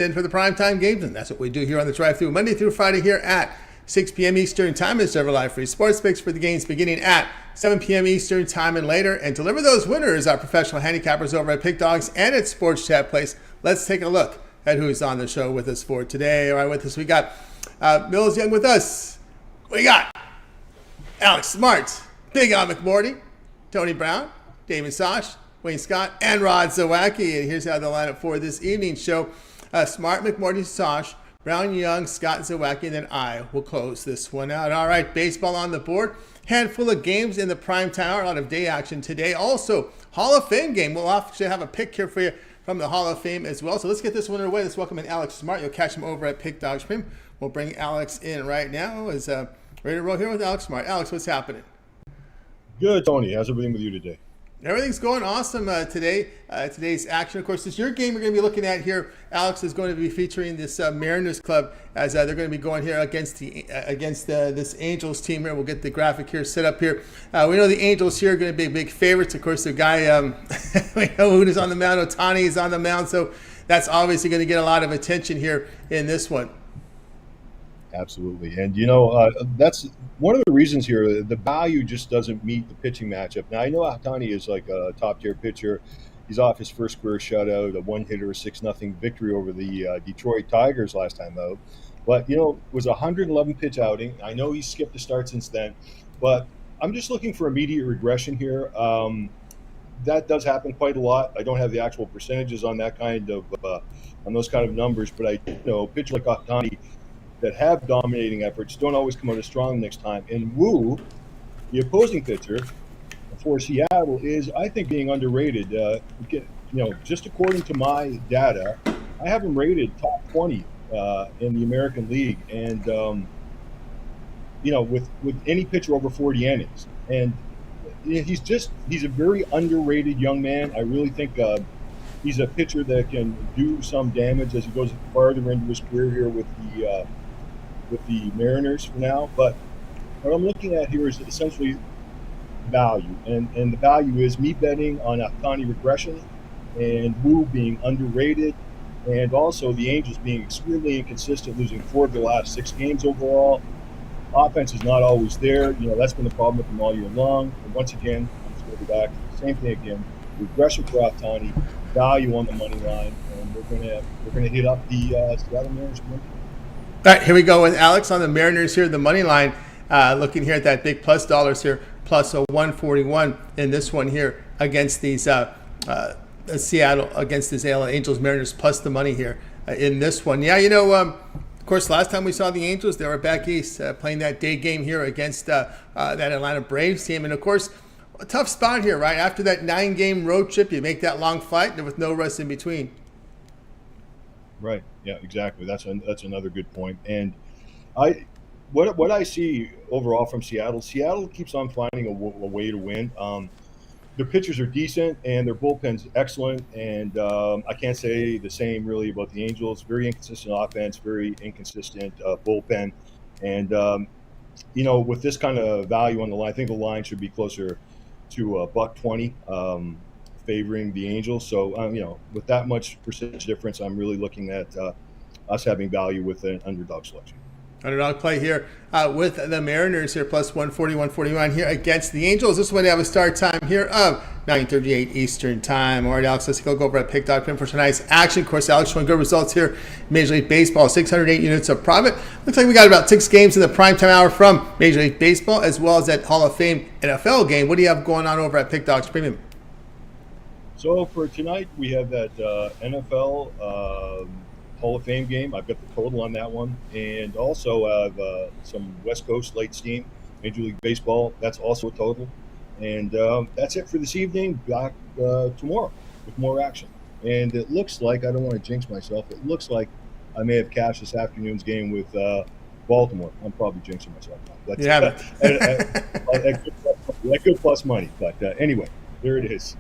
in for the primetime games, and that's what we do here on the drive-thru Monday through Friday here at 6 p.m. Eastern Time. It's Server Live Free Sports Picks for the games beginning at 7 p.m. Eastern Time and later, and deliver those winners, our professional handicappers over at Pick Dogs and at Sports Chat Place. Let's take a look at who's on the show with us for today. All right, with us we got Millz Young with us. We got Alex Smart, Big on McMordie, Tony Brown, Damian Sosh, Wayne Scott, and Rod Zawacki. And here's how the lineup for this evening's show. Smart, McMordie, Sosh, Brown, Young, Scott, Zawacki, and then I will close this one out. All right, baseball on the board. Handful of games in the primetime hour. A lot of day action today. Also, Hall of Fame game. We'll actually have a pick here for you from the Hall of Fame as well. So let's get this one underway. Let's welcome in Alex Smart. You'll catch him over at Pick Dogs Premium. We'll bring Alex in right now. Ready to roll here with Alex Smart. Alex, what's happening? Good, Tony. How's everything with you today? Everything's going awesome today. Today's action, of course, is your game we're going to be looking at here. Alex is going to be featuring this Mariners club as they're going to be going here against this Angels team here. We'll get the graphic here set up here. We know the Angels here are going to be big favorites. Of course, the guy we know who is on the mound. Ohtani is on the mound, so that's obviously going to get a lot of attention here in this one. Absolutely. And, that's one of the reasons here. The value just doesn't meet the pitching matchup. Now, I know Ohtani is like a top-tier pitcher. He's off his first career shutout, a one-hitter, 6-0 victory over the Detroit Tigers last time out. But, it was a 111-pitch outing. I know he's skipped a start since then. But I'm just looking for immediate regression here. That does happen quite a lot. I don't have the actual percentages on that on those kind of numbers. But I know pitcher like Ohtani that have dominating efforts don't always come out as strong next time. And Wu, the opposing pitcher for Seattle, is, I think, being underrated. Just according to my data, I have him rated top 20 in the American League, and with any pitcher over 40 innings. And he's a very underrated young man. I really think he's a pitcher that can do some damage as he goes farther into his career here with the Mariners for now. But what I'm looking at here is essentially value. And the value is me betting on Ohtani regression and Wu being underrated, and also the Angels being extremely inconsistent, losing 4 of the last 6 games overall. Offense is not always there. That's been the problem with them all year long. And once again, I'm just going to go back to the same thing again. Regression for Ohtani, value on the money line, and we're going to hit up the Seattle Mariners. All right, here we go with Alex on the Mariners here, the money line. Looking here at that big plus dollars here, plus a 141 in this one here against these Seattle, against this Angels Mariners, plus the money here in this one. Yeah, of course, last time we saw the Angels, they were back east playing that day game here against that Atlanta Braves team. And, of course, a tough spot here, right? After that 9-game road trip, you make that long flight with no rest in between. Right. Yeah, exactly. That's another good point. And what I see overall from Seattle keeps on finding a way to win. Their pitchers are decent and their bullpen's excellent. And I can't say the same really about the Angels. Very inconsistent offense, very inconsistent bullpen. And, with this kind of value on the line, I think the line should be closer to $1.20. Favoring the Angels. So, with that much percentage difference, I'm really looking at us having value with an underdog selection. Underdog play here with the Mariners here, plus 140, 141 here against the Angels. This one they have a start time here of 9:38 Eastern Time. All right, Alex, let's go over at Pick Dog Pin for tonight's action. Of course, Alex showing good results here. Major League Baseball, 608 units of profit. Looks like we got about 6 games in the primetime hour from Major League Baseball, as well as that Hall of Fame NFL game. What do you have going on over at Pick Dogs Premium? So for tonight, we have that NFL Hall of Fame game. I've got the total on that one. And also have some West Coast late steam, Major League Baseball. That's also a total. And that's it for this evening. Back tomorrow with more action. And it looks like, I don't want to jinx myself, it looks like I may have cashed this afternoon's game with Baltimore. I'm probably jinxing myself now. But, you have it. That good plus money. But anyway, there it is.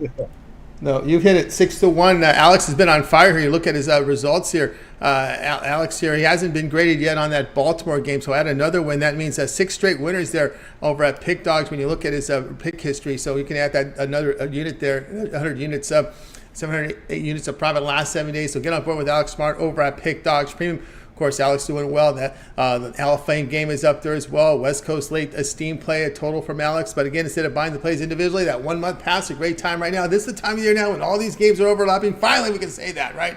No, you've hit it 6-1. Alex has been on fire here. You look at his results here. Alex here, he hasn't been graded yet on that Baltimore game, so add another win. That means 6 straight winners there over at Pick Dogs when you look at his pick history. So you can add that another unit there, 100 units up. 708 units of profit last 7 days. So get on board with Alex Smart over at Pick Dogs Premium. Of course, Alex doing well. The Hall of Fame game is up there as well. West Coast late esteem play, a total from Alex. But again, instead of buying the plays individually, that 1 month pass, a great time right now. This is the time of year now when all these games are overlapping. Finally, we can say that, right?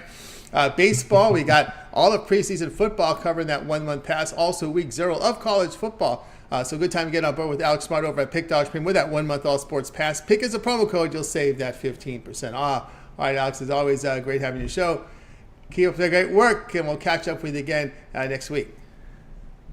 Baseball, we got all of preseason football covering that 1 month pass. Also, week 0 of college football. So good time to get on board with Alex Smart over at Pick Dogs Premium with that 1 month all sports pass. Pick as a promo code, you'll save that 15% off. All right, Alex, as always, great having your show. Keep up the great work, and we'll catch up with you again next week.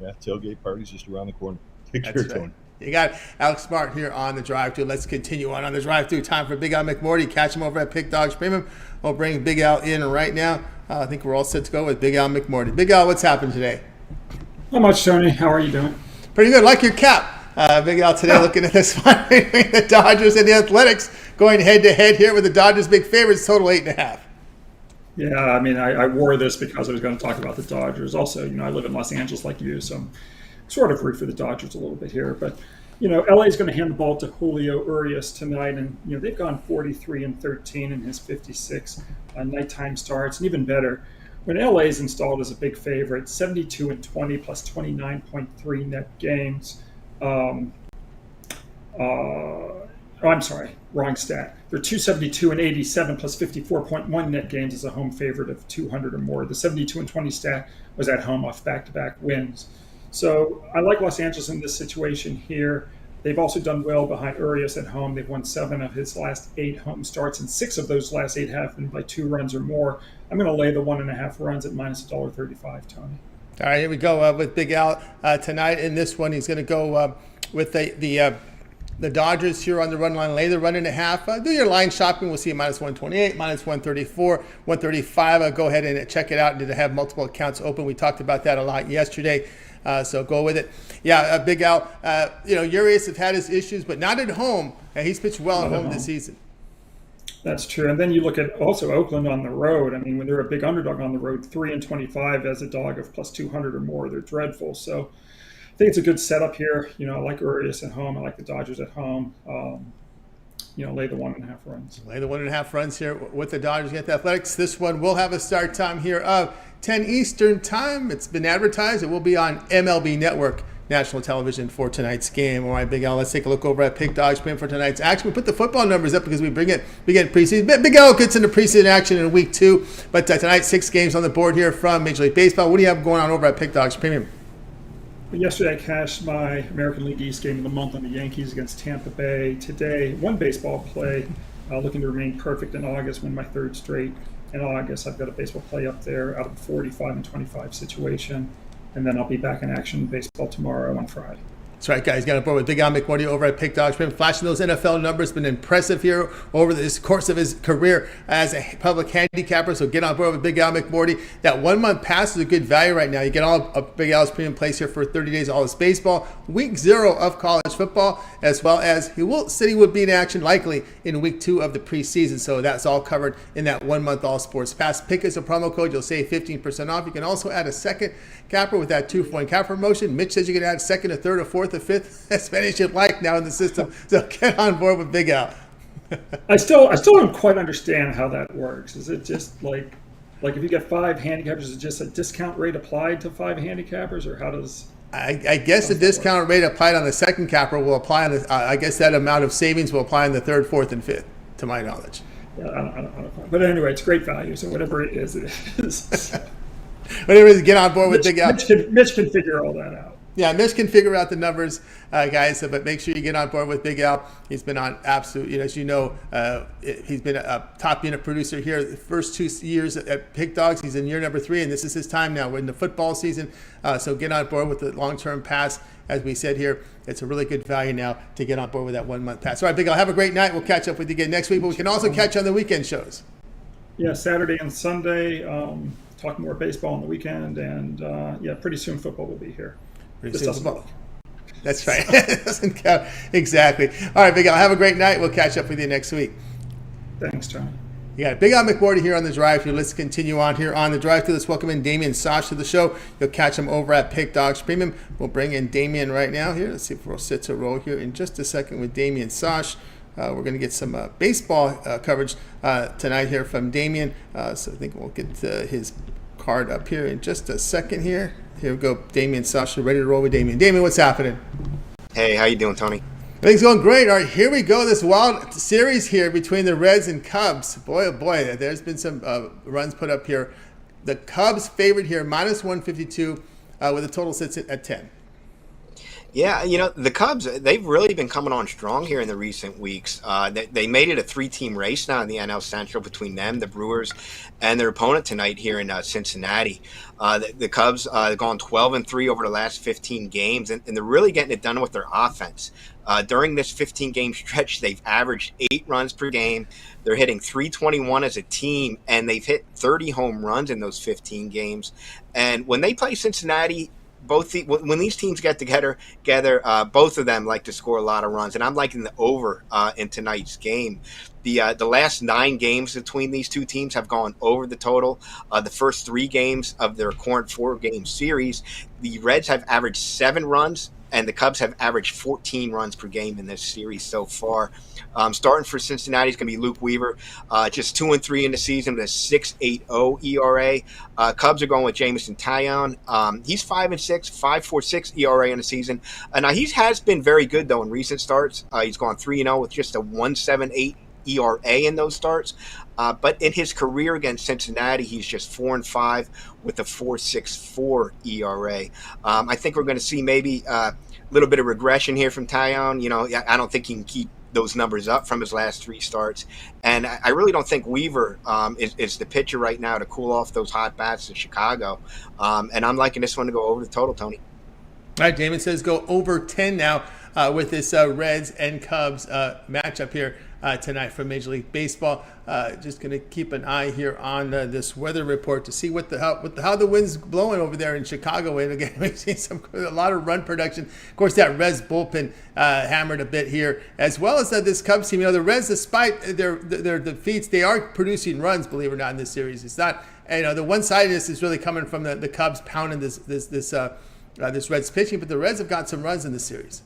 Yeah, tailgate party's just around the corner. Take care, Tony. You got Alex Smart here on the drive-thru. Let's continue on the drive-thru. Time for Big Al McMordie. Catch him over at Pick Dogs Premium. We'll bring Big Al in right now. I think we're all set to go with Big Al McMordie. Big Al, what's happened today? Not much, Tony. How are you doing? Pretty good. Like your cap. Big Al today looking at this one between the Dodgers and the Athletics, going head-to-head here with the Dodgers big favorites, total 8.5. Yeah, I mean, I wore this because I was going to talk about the Dodgers. Also, I live in Los Angeles like you, so I'm sort of root for the Dodgers a little bit here. But, LA is going to hand the ball to Julio Urias tonight, and, they've gone 43-13 in his 56 nighttime starts. And even better, when LA is installed as a big favorite, 72-20 plus 29.3 net games. I'm sorry, wrong stat. They're 272-87 plus 54.1 net games as a home favorite of 200 or more. The 72-20 stat was at home off back-to-back wins. So I like Los Angeles in this situation here. They've also done well behind Urias at home. They've won 7 of his last 8 home starts, and 6 of those last 8 have been by 2 runs or more. I'm going to lay the 1.5 runs at minus $1.35, Tony. All right, here we go with Big Al tonight. In this one, he's going to go with the Dodgers here on the run line, lay the 1.5. Do your line shopping. We'll see a minus 128, minus 134, 135. Go ahead and check it out. Did have multiple accounts open. We talked about that a lot yesterday. So go with it. Yeah, Big Al, Urias have had his issues, but not at home. He's pitched well at home this season. That's true. And then you look at also Oakland on the road. I mean, when they're a big underdog on the road, 3-25 as a dog of plus 200 or more, they're dreadful. So I think it's a good setup here. I like Urias at home. I like the Dodgers at home. Lay the 1.5 runs. Lay the 1.5 runs here with the Dodgers against the Athletics. This one will have a start time here of 10 Eastern time. It's been advertised. It will be on MLB Network national television for tonight's game. All right, Big Al, let's take a look over at Pick Dogs Premium for tonight's action. We put the football numbers up because we get preseason. Big Al gets into preseason action in week 2. But tonight, 6 games on the board here from Major League Baseball. What do you have going on over at Pick Dogs Premium? Yesterday, I cashed my American League East game of the month on the Yankees against Tampa Bay. Today, 1 baseball play, looking to remain perfect in August, win my 3rd straight in August. I've got a baseball play up there out of a 45-25 situation. And then I'll be back in action in baseball tomorrow on Friday. That's right, guys. Got on board with Big Al McMordie over at Pick Dogs Premium. Flashing those NFL numbers. Been impressive here over this course of his career as a public handicapper. So get on board with Big Al McMordie. That 1 month pass is a good value right now. You get all of Big Al's premium plays here for 30 days, all his baseball. Week 0 of college football, as well as he would be in action likely in week 2 of the preseason. So that's all covered in that 1 month all sports pass. Pick as a promo code. You'll save 15% off. You can also add a second capper with that 2-point capper promotion. Mitch says you can add a second, a third, a fourth, a fifth, as many as you'd like now in the system. So get on board with Big Al. I still don't quite understand how that works. Is it just like if you get 5 handicappers, is it just a discount rate applied to 5 handicappers, or how does? I guess the discount rate applied on the second capper will apply on the. I guess that amount of savings will apply on the 3rd, 4th, and 5th, to my knowledge. Yeah, I don't know. But anyway, it's great value. So whatever it is, it is. Whatever it is, get on board with Big Al. Mitch can figure all that out. Yeah, Mitch can figure out the numbers, guys, but make sure you get on board with Big Al. He's been on absolute, as you know, he's been a top unit producer here the first 2 years at Pick Dogs. He's in year number 3, and this is his time now. We're in the football season, so get on board with the long-term pass. As we said here, it's a really good value now to get on board with that 1 month pass. All right, Big Al, have a great night. We'll catch up with you again next week, but we can also catch you on the weekend shows. Yeah, Saturday and Sunday, talk more baseball on the weekend, and pretty soon football will be here. This doesn't count. That's right. It doesn't count. Exactly. All right, Big Al, have a great night. We'll catch up with you next week. Thanks, Tony. You got Big Al McMordie here on the drive-thru. Let's continue on here on the drive-thru. Let's welcome in Damian Sosh to the show. You'll catch him over at Pick Dogs Premium. We'll bring in Damian right now here. Let's see if we'll sit to roll here in just a second with Damian Sosh. we're going to get some baseball coverage tonight here from Damian. So I think we'll get his card up here in just a second here. Here we go, Damian Sosh, ready to roll with Damian. Damian, what's happening? Hey, how you doing, Tony? Things going great. All right, here we go. This wild series here between the Reds and Cubs. Boy, oh boy, there's been some runs put up here. The Cubs favored here, minus 152, with a total sits at 10. Yeah, the Cubs, they've really been coming on strong here in the recent weeks. They made it a three-team race now in the NL Central between them, the Brewers, and their opponent tonight here in Cincinnati. The Cubs have gone 12-3 over the last 15 games, and they're really getting it done with their offense. During this 15-game stretch, they've averaged 8 runs per game. They're hitting .321 as a team, and they've hit 30 home runs in those 15 games. And when they play Cincinnati, when these teams get together, both of them like to score a lot of runs, and I'm liking the over in tonight's game. The last 9 games between these two teams have gone over the total. The first 3 games of their current 4-game series, the Reds have averaged 7 runs, and the Cubs have averaged 14 runs per game in this series so far. Starting for Cincinnati is going to be Luke Weaver, just 2-3 in the season with a 6.80 ERA. Cubs are going with Jameson Taillon. He's 5-6, 5.46 ERA in the season. Now he has been very good though in recent starts. He's gone 3-0 with just a 1.78 ERA in those starts. But in his career against Cincinnati, he's just 4-5 with a 4.64 ERA. I think we're going to see maybe a little bit of regression here from Taillon. I don't think he can keep those numbers up from his last 3 starts. And I really don't think Weaver is the pitcher right now to cool off those hot bats in Chicago. And I'm liking this one to go over the total, Tony. All right, Damon says go over 10 now with this Reds and Cubs matchup here tonight from Major League Baseball. Just going to keep an eye here on this weather report to see how the wind's blowing over there in Chicago. And again, we've seen a lot of run production. Of course, that Reds bullpen hammered a bit here, as well as this Cubs team. The Reds, despite their defeats, they are producing runs. Believe it or not, in this series, it's not. The one-sidedness is really coming from the Cubs pounding this Reds pitching, but the Reds have got some runs in this series.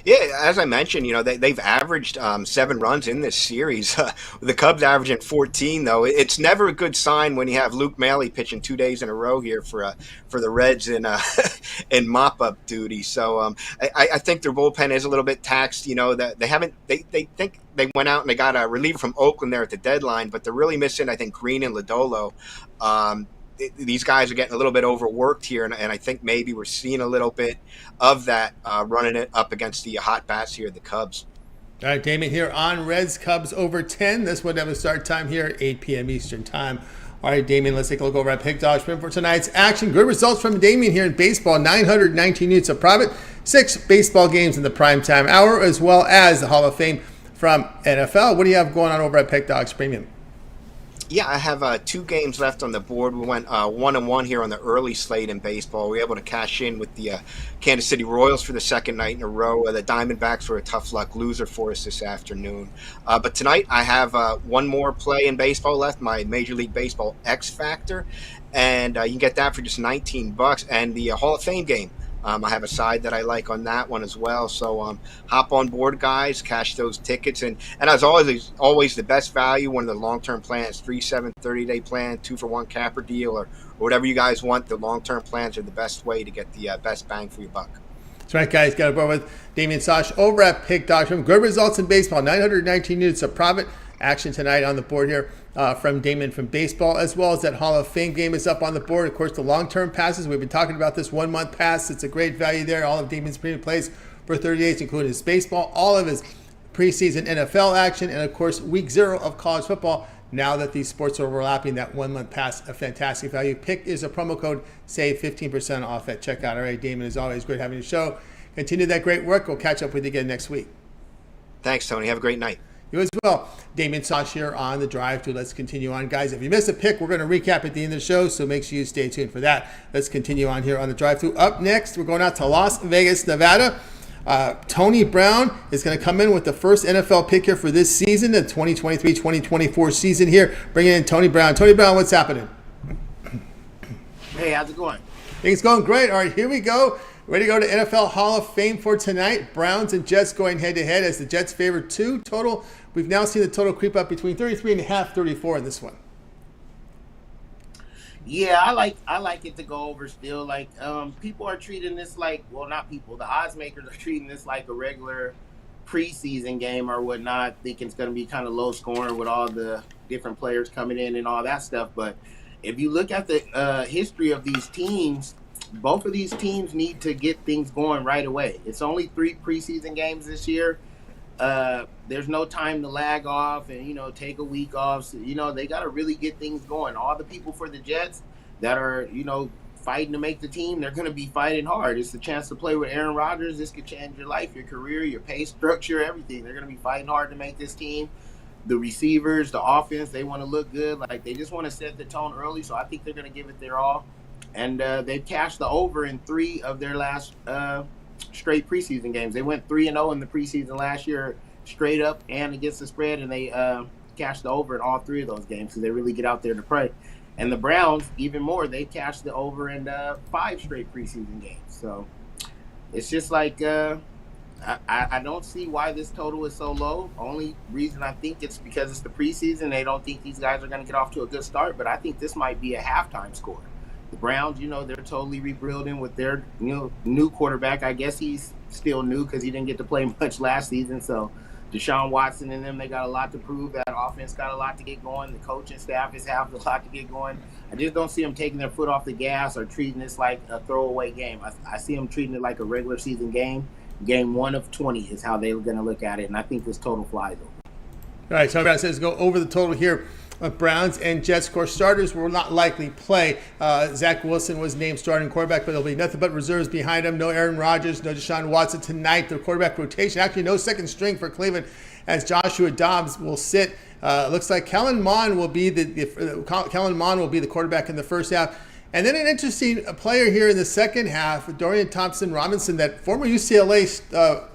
Yeah, as I mentioned, they've averaged 7 runs in this series. The Cubs averaging 14, though. It's never a good sign when you have Luke Maile pitching 2 days in a row here for the Reds in mop-up duty. So I think their bullpen is a little bit taxed. That they think they went out and they got a reliever from Oakland there at the deadline, but they're really missing, I think, Green and Lodolo. These guys are getting a little bit overworked here, and I think maybe we're seeing a little bit of that running it up against the hot bats here, the Cubs. All right, Damon here on Reds Cubs over 10. This would have a start time here, 8 p.m. Eastern time. All right, Damien, let's take a look over at Pick Dodge for tonight's action. Good results from Damien here in baseball. 919 units of profit, 6 baseball games in the primetime hour, as well as the Hall of Fame from NFL. What do you have going on over at Pick Dodge Premium? Yeah, I have 2 games left on the board. We went 1-1 here on the early slate in baseball. We were able to cash in with the Kansas City Royals for the second night in a row. The Diamondbacks were a tough luck loser for us this afternoon. But tonight I have one more play in baseball left, my Major League Baseball X Factor. And you can get that for just $19. And the Hall of Fame game. I have a side that I like on that one as well. So hop on board, guys, cash those tickets. And as always, the best value, one of the long-term plans, 3-7 30-day plan, 2-for-1 capper deal, or whatever you guys want. The long-term plans are the best way to get the best bang for your buck. That's right, guys. Got a board with Damian Sosh over at Pick Dodge. Good results in baseball. 919 units of profit. Action tonight on the board here from Damon from baseball, as well as that Hall of Fame game is up on the board. Of course, the long-term passes. We've been talking about this 1-month pass. It's a great value there. All of Damon's premium plays for 30 days, including his baseball, all of his preseason NFL action, and, of course, week 0 of college football. Now that these sports are overlapping, that 1-month pass, a fantastic value. Pick is a promo code. Save 15% off at checkout. All right, Damon, as always, great having you show. Continue that great work. We'll catch up with you again next week. Thanks, Tony. Have a great night. You as well. Damian Sosh here on the drive to. Let's continue on. Guys, if you missed a pick, we're going to recap at the end of the show, so make sure you stay tuned for that. Let's continue on here on the drive through. Up next, we're going out to Las Vegas, Nevada. Tony Brown is going to come in with the first NFL pick here for this season, the 2023-2024 season here. Bringing in Tony Brown. Tony Brown, what's happening? Hey, how's it going? Things going great. All right, here we go. Ready to go to NFL Hall of Fame for tonight. Browns and Jets going head-to-head as the Jets favor 2 total. We've now seen the total creep up between 33.5, 34 in this one. Yeah, I like it to go over still. Like, people are treating this like, well, not people, the odds makers are treating this like a regular preseason game or whatnot, thinking it's going to be kind of low scoring with all the different players coming in and all that stuff. But if you look at the history of these teams, both of these teams need to get things going right away. It's only 3 preseason games this year. There's no time to lag off and, take a week off. So, they got to really get things going. All the people for the Jets that are, fighting to make the team, they're going to be fighting hard. It's the chance to play with Aaron Rodgers. This could change your life, your career, your pay structure, everything. They're going to be fighting hard to make this team. The receivers, the offense, they want to look good. Like, they just want to set the tone early, so I think they're going to give it their all. And they've cashed the over in 3 of their last straight preseason games. They went 3-0 in the preseason last year, straight up and against the spread, and they cashed the over in all 3 of those games, so they really get out there to play. And the Browns, even more, they cashed the over in 5 straight preseason games. So it's just like I don't see why this total is so low. Only reason I think it's because it's the preseason. They don't think these guys are going to get off to a good start, but I think this might be a halftime score. The Browns, they're totally rebuilding with their new quarterback. I guess he's still new because he didn't get to play much last season. So Deshaun Watson and them, they got a lot to prove. That offense got a lot to get going. The coaching staff has a lot to get going. I just don't see them taking their foot off the gas or treating this like a throwaway game. I see them treating it like a regular season game. Game 1 of 20 is how they're going to look at it, and I think this total flies over. All right, so Brad says go over the total here. Browns and Jets. Of course, starters will not likely play. Zach Wilson was named starting quarterback, but there'll be nothing but reserves behind him. No Aaron Rodgers, no Deshaun Watson tonight. The quarterback rotation, actually no second string for Cleveland, as Joshua Dobbs will sit. Looks like Kellen Mond will be the quarterback in the first half. And then an interesting player here in the second half, Dorian Thompson-Robinson, that former UCLA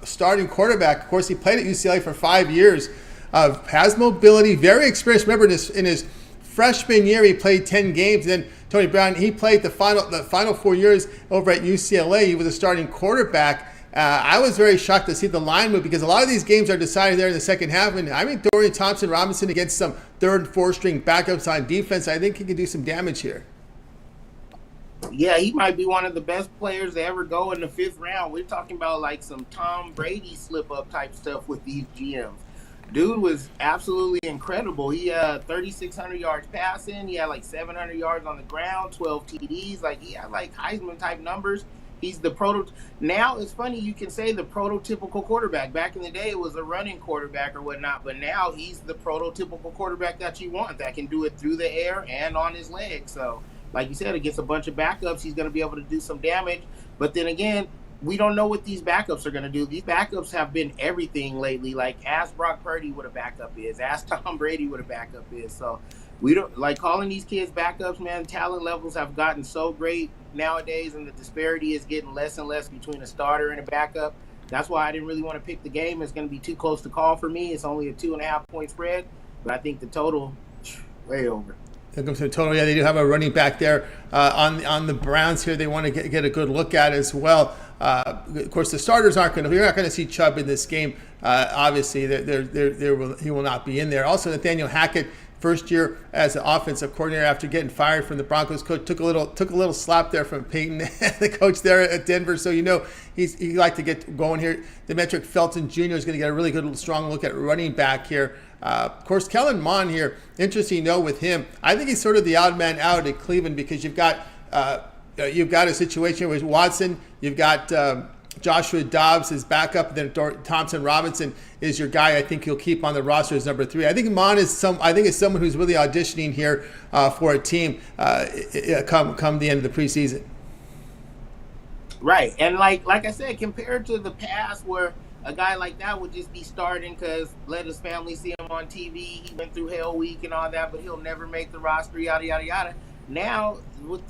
starting quarterback. Of course, he played at UCLA for 5 years. Has mobility, very experienced. Remember, in his freshman year, he played 10 games. Then Tony Brown, he played the final 4 years over at UCLA. He was a starting quarterback. I was very shocked to see the line move because a lot of these games are decided there in the second half. And I mean, Dorian Thompson-Robinson against some 3rd and 4th string backups on defense, I think he can do some damage here. Yeah, he might be one of the best players to ever go in the 5th round. We're talking about like some Tom Brady slip-up type stuff with these GMs. Dude was absolutely incredible. He had 3,600 yards passing. He had like 700 yards on the ground, 12 TDs. Like, he had like Heisman type numbers. He's the now it's funny, you can say the prototypical quarterback. Back in the day, it was a running quarterback or whatnot, but now he's the prototypical quarterback that you want, that can do it through the air and on his legs. So, like you said, against a bunch of backups, he's going to be able to do some damage. But then again, we don't know what these backups are going to do. These backups have been everything lately. Like, ask Brock Purdy what a backup is. Ask Tom Brady what a backup is. So we don't like calling these kids backups, man. Talent levels have gotten so great nowadays, and the disparity is getting less and less between a starter and a backup. That's why I didn't really want to pick the game. It's going to be too close to call for me. It's only a 2.5 point spread, but I think the total, way over. Here comes the total. Yeah, they do have a running back there on the Browns here. They want to get a good look at as well. Of course, the starters aren't going to. You're not going to see Chubb in this game. Obviously, he will not be in there. Also, Nathaniel Hackett, first year as an offensive coordinator after getting fired from the Broncos coach, took a little slap there from Peyton, the coach there at Denver. So he liked to get going here. Demetric Felton Jr. is going to get a really good, strong look at running back here. Of course, Kellen Mond here, interesting note with him. I think he's sort of the odd man out at Cleveland because you've got a situation with Watson, you've got Joshua Dobbs is backup, then Thompson-Robinson is your guy. I think you'll keep on the roster as number 3. I think Mond is someone who's really auditioning here for a team come the end of the preseason. Right, and like I said, compared to the past where a guy like that would just be starting because let his family see him on TV. He went through Hell Week and all that, but he'll never make the roster, yada, yada, yada. Now, with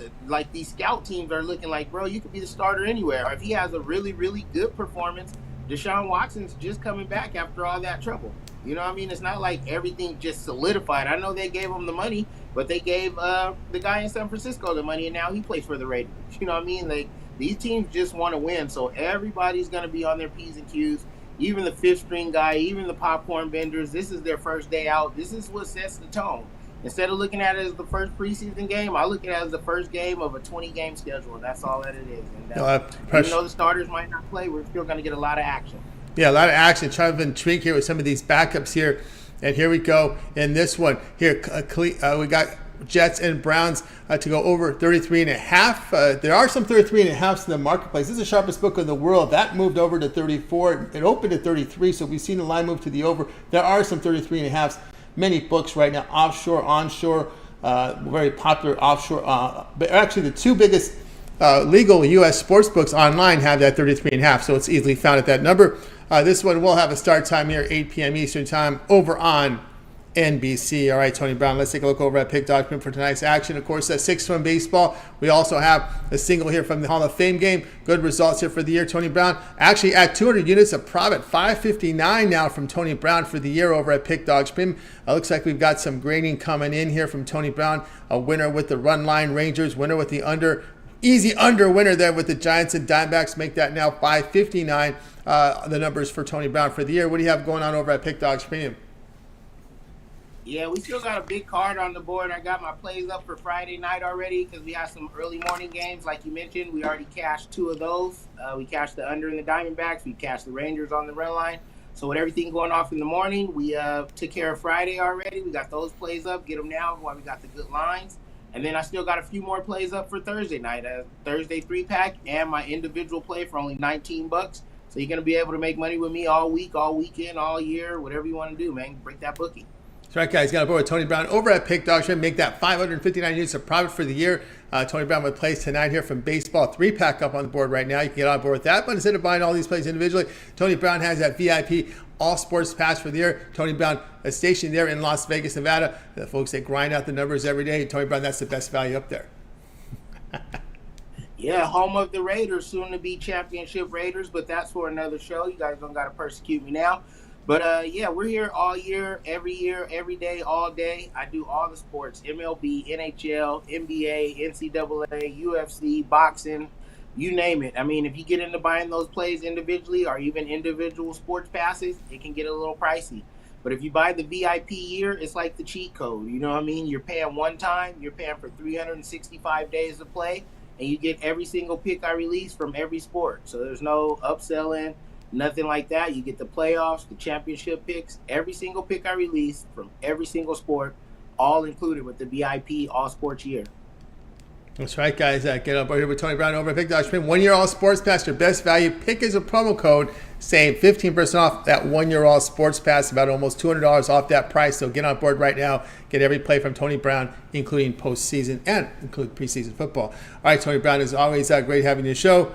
these scout teams are looking like, bro, you could be the starter anywhere. Or if he has a really, really good performance, Deshaun Watson's just coming back after all that trouble. You know what I mean? It's not like everything just solidified. I know they gave him the money, but they gave the guy in San Francisco the money, and now he plays for the Raiders. You know what I mean? Like, these teams just want to win, so everybody's going to be on their P's and Q's. Even the fifth-string guy, even the popcorn vendors, this is their first day out. This is what sets the tone. Instead of looking at it as the first preseason game, I look at it as the first game of a 20-game schedule. That's all that it is. And even though the starters might not play, we're still going to get a lot of action. Yeah, a lot of action. Trying to intrigue here with some of these backups here. And here we go in this one. Here, we got Jets and Browns to go over 33.5. There are some 33.5s in the marketplace. This is the sharpest book in the world. That moved over to 34. It opened at 33, so we've seen the line move to the over. There are some 33.5s. Many books right now, offshore, onshore, very popular offshore. But actually, the two biggest legal U.S. sports books online have that 33.5, so it's easily found at that number. This one will have a start time here, 8 p.m. Eastern time, over on NBC. All right, Tony Brown, let's take a look over at Pick Document for tonight's action. Of course, that 6-1 baseball. We also have a single here from the Hall of Fame game. Good results here for the year. Tony Brown actually at 200 units, a profit, 559 now from Tony Brown for the year over at Pick Dog Spin. Looks like we've got some grading coming in here from Tony Brown. A winner with the run line Rangers, winner with the under. Easy under winner there with the Giants and Diamondbacks. Make that now 559. The numbers for Tony Brown for the year. What do you have going on over at Pick Dogs Premium? Yeah, we still got a big card on the board. I got my plays up for Friday night already because we have some early morning games. Like you mentioned, we already cashed 2 of those. We cashed the under in the Diamondbacks. We cashed the Rangers on the run line. So with everything going off in the morning, we took care of Friday already. We got those plays up. Get them now while we got the good lines. And then I still got a few more plays up for Thursday night. Thursday 3-pack and my individual play for only $19. So you're going to be able to make money with me all week, all weekend, all year, whatever you want to do, man. Break that bookie. That's right, guys. Got a board with Tony Brown over at Pick Dogs. Make that 559 units of profit for the year. Tony Brown with plays tonight here from baseball. 3-pack up on the board right now. You can get on board with that. But instead of buying all these plays individually, Tony Brown has that VIP all sports pass for the year. Tony Brown, a station there in Las Vegas, Nevada. The folks that grind out the numbers every day. Tony Brown, that's the best value up there. Yeah, home of the Raiders, soon to be championship Raiders, but that's for another show. You guys don't got to persecute me now. But, yeah, we're here all year, every day, all day. I do all the sports, MLB, NHL, NBA, NCAA, UFC, boxing, you name it. I mean, if you get into buying those plays individually or even individual sports passes, it can get a little pricey. But if you buy the VIP year, it's like the cheat code. You know what I mean? You're paying one time. You're paying for 365 days of play, and you get every single pick I release from every sport. So there's no upselling. Nothing like that. You get the playoffs, the championship picks, every single pick I release from every single sport, all included with the VIP all sports year. That's right, guys. Get up right here with Tony Brown over at Pick Dog Spin. 1 year all sports pass, your best value. Pick is a promo code. Save 15% off that 1 year all sports pass, about almost $200 off that price. So get on board right now. Get every play from Tony Brown, including postseason and include preseason football. All right, Tony Brown, as always, great having you on the show.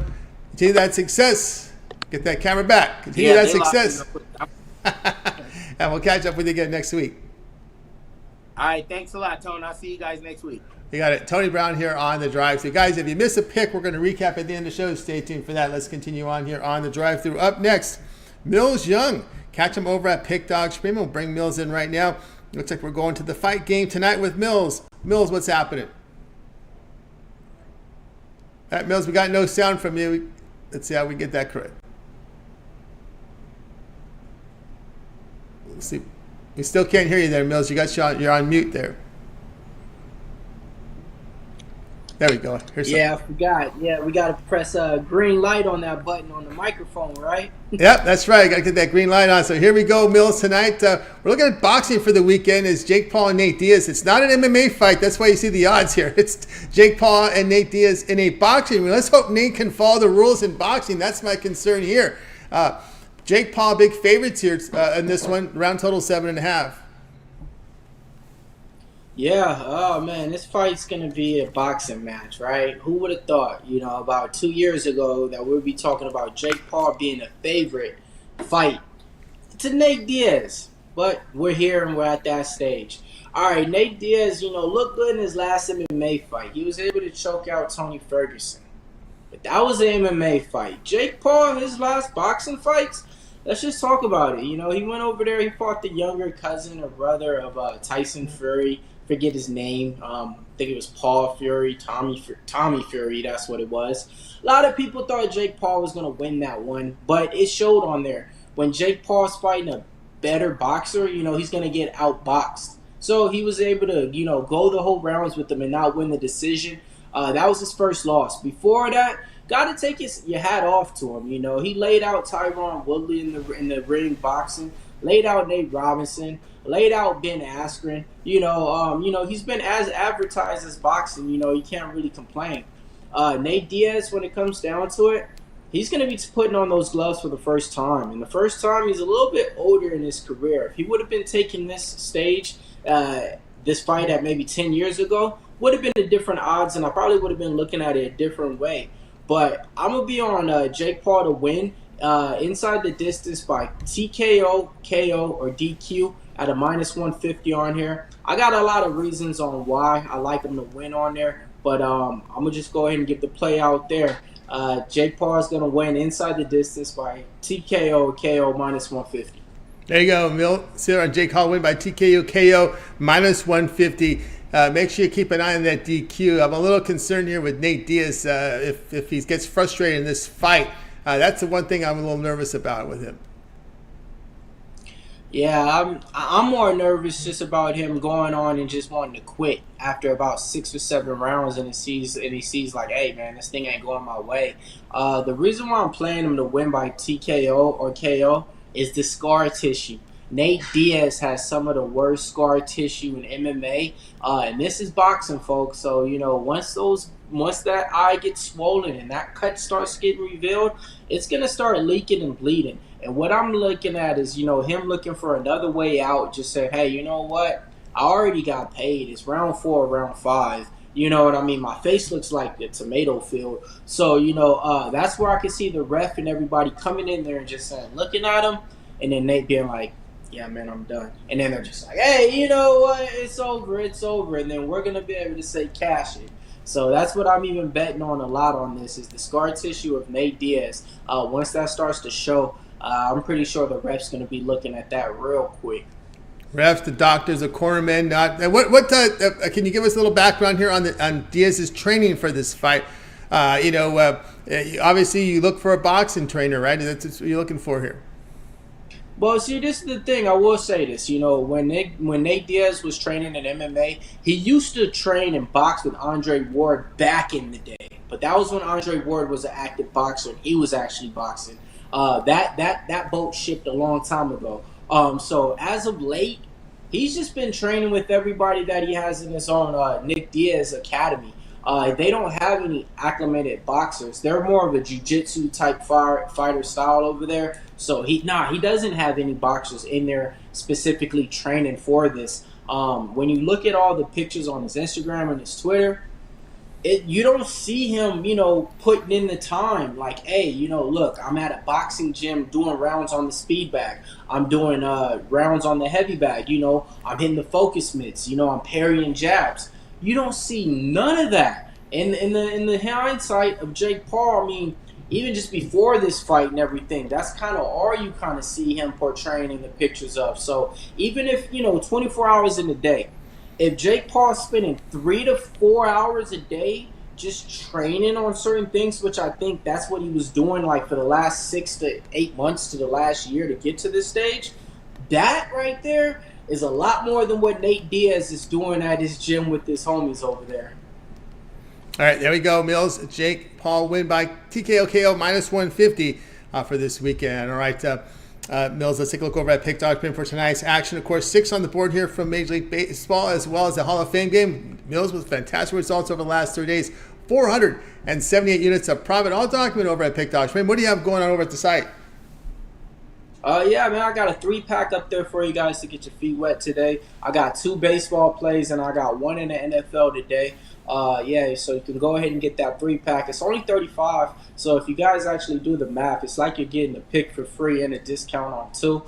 Continue that success. Get that camera back. Continue that success. And we'll catch up with you again next week. All right. Thanks a lot, Tony. I'll see you guys next week. You got it. Tony Brown here on The Drive-Thru. Guys, if you miss a pick, we're going to recap at the end of the show. Stay tuned for that. Let's continue on here on The Drive-Thru. Up next, Millz Young. Catch him over at Pick Dog Scream. We'll bring Millz in right now. Looks like we're going to the fight game tonight with Millz. Millz, what's happening? All right, Millz, we got no sound from you. Let's see how we get that correct. Let's see. We still can't hear you there, Millz. You're on mute there. There we go. Yeah, I forgot. Yeah, we got to press a green light on that button on the microphone, right? Yep, that's right. Got to get that green light on. So here we go, Millz, tonight. We're looking at boxing for the weekend. It's Jake Paul and Nate Diaz. It's not an MMA fight. That's why you see the odds here. It's Jake Paul and Nate Diaz in a boxing. Let's hope Nate can follow the rules in boxing. That's my concern here. Jake Paul, big favorites here in this one. Round total 7.5. Yeah, oh man, this fight's going to be a boxing match, right? Who would have thought, about 2 years ago that we'd be talking about Jake Paul being a favorite fight to Nate Diaz. But we're here and we're at that stage. All right, Nate Diaz, looked good in his last MMA fight. He was able to choke out Tony Ferguson. But that was an MMA fight. Jake Paul, his last boxing fights, let's just talk about it. You know, he went over there, he fought the younger cousin or brother of Tyson Fury. Forget his name. I think it was Paul Fury, Tommy Fury, that's what it was. A lot of people thought Jake Paul was going to win that one, but it showed on there. When Jake Paul's fighting a better boxer, you know, he's going to get outboxed. So he was able to, you know, go the whole rounds with him and not win the decision. That was his first loss. Before that, got to take your hat off to him. You know, he laid out Tyron Woodley in the ring boxing, laid out Nate Robinson, laid out Ben Askren. You know, he's been as advertised as boxing. You know, you can't really complain. Nate Diaz, when it comes down to it, he's going to be putting on those gloves for the first time. And the first time, he's a little bit older in his career. If he would have been taking this stage, this fight at maybe 10 years ago, would have been a different odds, and I probably would have been looking at it a different way. But I'm going to be on Jake Paul to win inside the distance by TKO, KO, or DQ at a -150 on here. I got a lot of reasons on why I like him to win on there, but I'm going to just go ahead and give the play out there. Jake Paul is going to win inside the distance by TKO, KO, -150. There you go, Millz here on Jake Paul win by TKO, KO, -150. Make sure you keep an eye on that DQ. I'm a little concerned here with Nate Diaz if he gets frustrated in this fight. That's the one thing I'm a little nervous about with him. Yeah, I'm more nervous just about him going on and just wanting to quit after about 6 or 7 rounds, and he sees like, hey man, this thing ain't going my way. The reason why I'm playing him to win by TKO or KO is the scar tissue. Nate Diaz has some of the worst scar tissue in MMA, and this is boxing, folks. So you know, once that eye gets swollen and that cut starts getting revealed, it's gonna start leaking and bleeding. And what I'm looking at is, you know, him looking for another way out. Just say, hey, you know what? I already got paid. It's round 4, round 5. You know what I mean? My face looks like the tomato field. So, you know, that's where I can see the ref and everybody coming in there and just saying, looking at him, and then Nate being like, yeah, man, I'm done. And then they're just like, hey, you know what? It's over. And then we're going to be able to say cash it. So that's what I'm even betting on a lot on this is the scar tissue of Nate Diaz. Once that starts to show, I'm pretty sure the ref's going to be looking at that real quick. Refs, the doctors, the cornermen. What can you give us a little background here on Diaz's training for this fight? Obviously you look for a boxing trainer, right? That's what you're looking for here. Well, see, this is the thing. I will say this. You know, when Nate Diaz was training in MMA, he used to train and box with Andre Ward back in the day. But that was when Andre Ward was an active boxer and he was actually boxing. That boat shipped a long time ago. So as of late, he's just been training with everybody that he has in his own Nick Diaz Academy. They don't have any acclimated boxers. They're more of a jiu-jitsu type fighter style over there. So he doesn't have any boxers in there specifically training for this. When you look at all the pictures on his Instagram and his Twitter, you don't see him, you know, putting in the time. Like, hey, you know, look, I'm at a boxing gym doing rounds on the speed bag. I'm doing rounds on the heavy bag. You know, I'm hitting the focus mitts. You know, I'm parrying jabs. You don't see none of that. In the hindsight of Jake Paul, I mean, even just before this fight and everything, that's kind of all you kind of see him portraying in the pictures of. So even if, you know, 24 hours in a day, if Jake Paul's spending 3 to 4 hours a day just training on certain things, which I think that's what he was doing like for the last 6 to 8 months to the last year to get to this stage, that right there is a lot more than what Nate Diaz is doing at his gym with his homies over there. All right, there we go, Millz. Jake Paul win by TKO KO -150 for this weekend. All right, Millz, let's take a look over at Pick Dog for tonight's action. Of course, 6 on the board here from Major League Baseball as well as the Hall of Fame game. Millz with fantastic results over the last 3 days. 478 units of profit, all documented over at Pick Dog. What do you have going on over at the site? Yeah, man, I got a 3-pack up there for you guys to get your feet wet today. I got 2 baseball plays and I got 1 in the NFL today. Yeah, so you can go ahead and get that 3-pack. It's only $35, so if you guys actually do the math, it's like you're getting a pick for free and a discount on 2.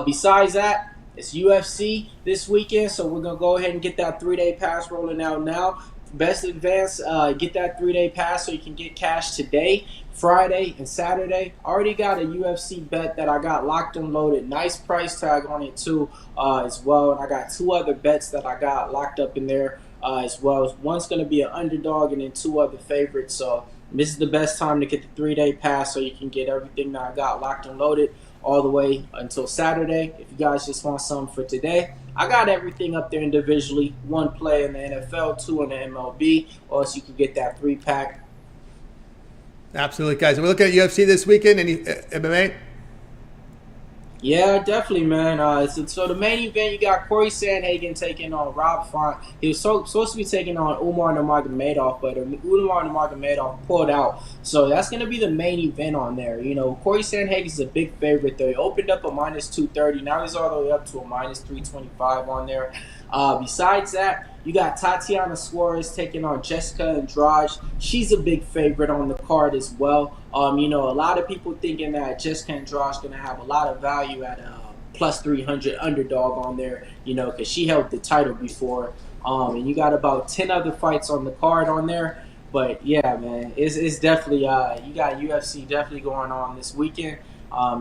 Besides that, it's UFC this weekend, so we're going to go ahead and get that 3-day pass rolling out now. best advance, get that 3-day pass so you can get cash today, Friday, and Saturday. Already got a UFC bet that I got locked and loaded. Nice price tag on it too, as well. And I got 2 other bets that I got locked up in there as well. One's going to be an underdog and then 2 other favorites. So this is the best time to get the 3-day pass so you can get everything that I got locked and loaded all the way until Saturday. If you guys just want something for today, I got everything up there individually. 1 play in the NFL, 2 in the MLB, or else you can get that 3-pack. Absolutely, guys. And we're looking at UFC this weekend. Any MMA? Yeah, definitely, man. So the main event, you got Corey Sandhagen taking on Rob Font. He was supposed to be taking on Umar Nurmagomedov, but Umar Nurmagomedov pulled out. So that's going to be the main event on there. You know, Corey Sandhagen is a big favorite, though. He opened up a -230. Now he's all the way up to a -325 on there. Besides that, you got Tatiana Suarez taking on Jessica Andrade. She's a big favorite on the card as well. You know, a lot of people thinking that Jessica Andrade is going to have a lot of value at plus 300 underdog on there, you know, because she held the title before. And you got about 10 other fights on the card on there. But, yeah, man, it's definitely you got UFC definitely going on this weekend.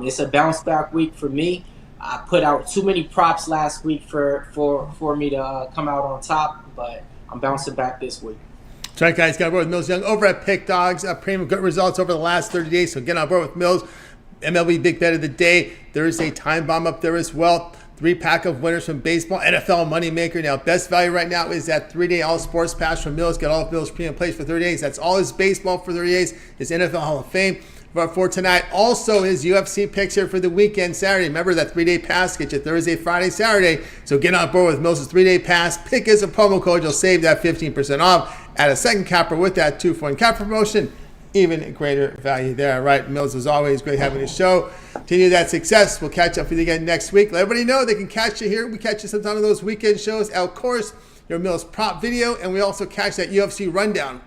It's a bounce-back week for me. I put out too many props last week for me to come out on top, but I'm bouncing back this week. That's right, guys. Got on board with Millz Young over at Pick Dogs. Premium good results over the last 30 days, so get on board with Millz. MLB Big Bet of the Day. There is a time bomb up there as well. 3-pack of winners from baseball. NFL Moneymaker. Now, best value right now is that 3-day all sports pass from Millz. Get all of Millz premium plays for 30 days. That's all his baseball for 30 days. His NFL Hall of Fame. For tonight, also his UFC picks here for the weekend, Saturday. Remember that 3-day pass gets you Thursday, Friday, Saturday. So get on board with Millz' 3-day pass. Pick as a promo code. You'll save that 15% off. Add a second capper with that 2-for-1 cap promotion. Even greater value there. All right, Millz, as always, great having the show. Continue that success. We'll catch up with you again next week. Let everybody know they can catch you here. We catch you sometime on those weekend shows. Of course, your Millz prop video, and we also catch that UFC rundown.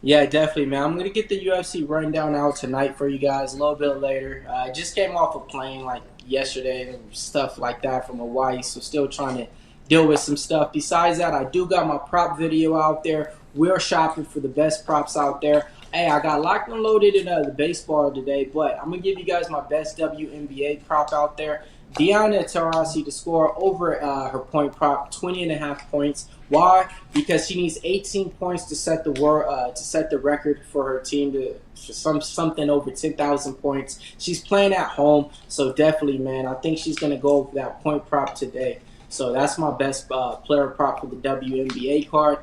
Yeah, definitely, man. I'm going to get the UFC rundown out tonight for you guys a little bit later. I just came off a plane like yesterday and stuff like that from Hawaii, so still trying to deal with some stuff. Besides that, I do got my prop video out there. We're shopping for the best props out there. Hey, I got locked and loaded in the baseball today, but I'm going to give you guys my best WNBA prop out there. Diana Taurasi to score over her point prop, 20.5 points. Why? Because she needs 18 points to set the record for her team for something over 10,000 points. She's playing at home, so definitely, man, I think she's going to go over that point prop today. So that's my best player prop for the WNBA card.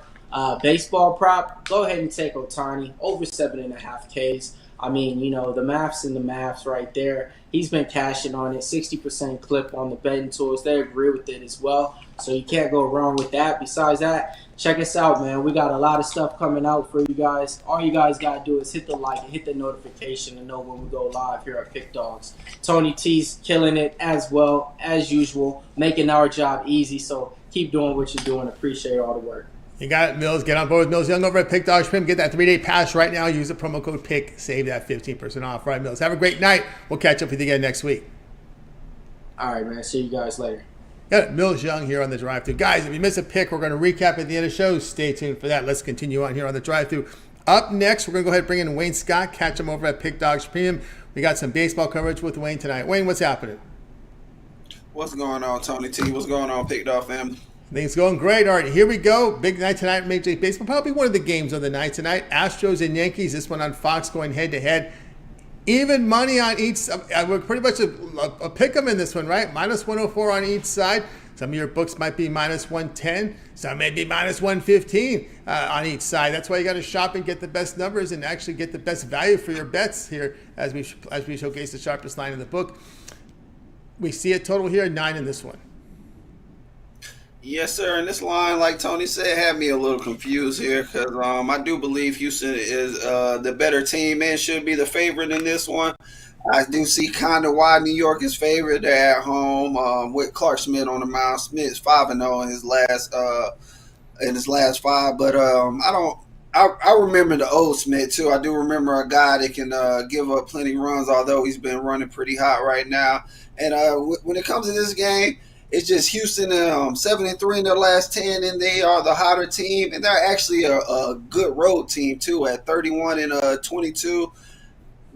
Baseball prop, go ahead and take Ohtani, over 7.5 Ks. I mean, you know, the math's in the maths right there. He's been cashing on it, 60% clip on the betting tools. They agree with it as well, so you can't go wrong with that. Besides that, check us out, man. We got a lot of stuff coming out for you guys. All you guys got to do is hit the like and hit the notification to know when we go live here at Pick Dogs. Tony T's killing it as well, as usual, making our job easy, so keep doing what you're doing. Appreciate all the work. You got it, Millz. Get on board with Millz Young over at Pick Dogs Prim. Get that 3-day pass right now. Use the promo code PICK. Save that 15% off. Right, Millz. Have a great night. We'll catch up with you again next week. All right, man. See you guys later. Got it. Millz Young here on the drive-thru. Guys, if you miss a pick, we're going to recap at the end of the show. Stay tuned for that. Let's continue on here on the drive-thru. Up next, we're going to go ahead and bring in Wayne Scott. Catch him over at Pick Dogs Premium. We got some baseball coverage with Wayne tonight. Wayne, what's happening? What's going on, Tony T? What's going on, Pick Dog family? Things going great. All right, here we go. Big night tonight in Major League Baseball. Probably one of the games of the night tonight. Astros and Yankees. This one on Fox going head-to-head. Even money on each. We're pretty much a pick 'em in this one, right? Minus 104 on each side. Some of your books might be minus 110. Some may be minus 115 on each side. That's why you got to shop and get the best numbers and actually get the best value for your bets here as we showcase the sharpest line in the book. We see a total here, 9 in this one. Yes, sir. And this line, like Tony said, had me a little confused here because I do believe Houston is the better team and should be the favorite in this one. I do see kind of why New York is favored. They're at home with Clark Schmidt on the mound. Smith's 5-0 in his last 5, but I remember the old Smith too. I do remember a guy that can give up plenty runs, although he's been running pretty hot right now. And when it comes to this game, It's just Houston 7-3 in their last 10, and they are the hotter team, and they're actually a good road team too at 31-22.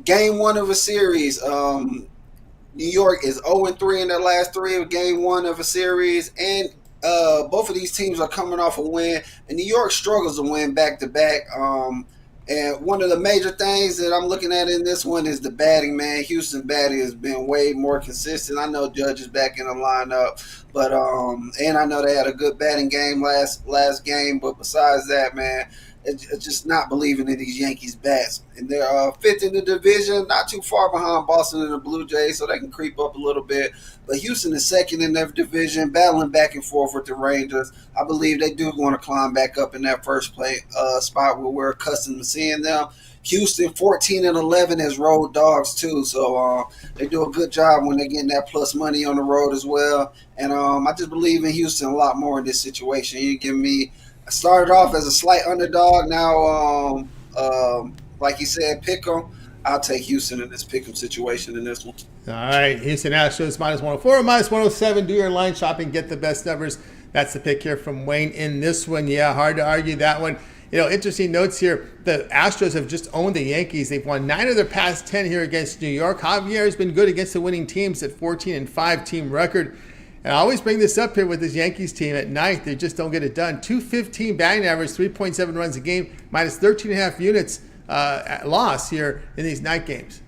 Game one of a series. New York is 0-3 in their last three of game one of a series, and both of these teams are coming off a win, and New York struggles to win back-to-back. And one of the major things that I'm looking at in this one is the batting, man. Houston batting has been way more consistent. I know Judge is back in the lineup, but and I know they had a good batting game last game, but besides that, man, it's just not believing in these Yankees bats. And they're fifth in the division, not too far behind Boston and the Blue Jays, so they can creep up a little bit. But Houston is second in their division, battling back and forth with the Rangers. I believe they do want to climb back up in that first place spot where we're accustomed to seeing them. Houston 14-11 as road dogs too, so they do a good job when they're getting that plus money on the road as well. And I just believe in Houston a lot more in this situation. You give me. I started off as a slight underdog. Now, like you said, pick 'em. I'll take Houston in this pick 'em situation in this one. All right, Houston Astros -104 or -107. Do your line shopping, get the best numbers. That's the pick here from Wayne in this one. Yeah, hard to argue that one. You know, interesting notes here. The Astros have just owned the Yankees. They've won 9 of their past 10 here against New York. Javier has been good against the winning teams at 14-5 team record. And I always bring this up here with this Yankees team at night. They just don't get it done. 215 batting average, 3.7 runs a game, minus 13.5 units loss here in these night games.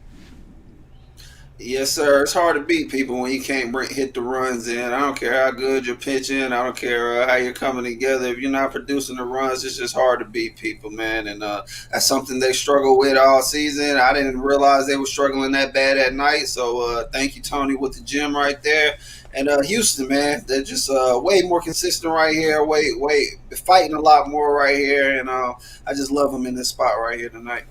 Yes, sir. It's hard to beat people when you can't hit the runs in. I don't care how good you're pitching. I don't care how you're coming together. If you're not producing the runs, it's just hard to beat people, man. And that's something they struggle with all season. I didn't realize they were struggling that bad at night. So thank you, Tony, with the gym right there. And Houston, man, they're just way more consistent right here. Way fighting a lot more right here. And I just love them in this spot right here tonight.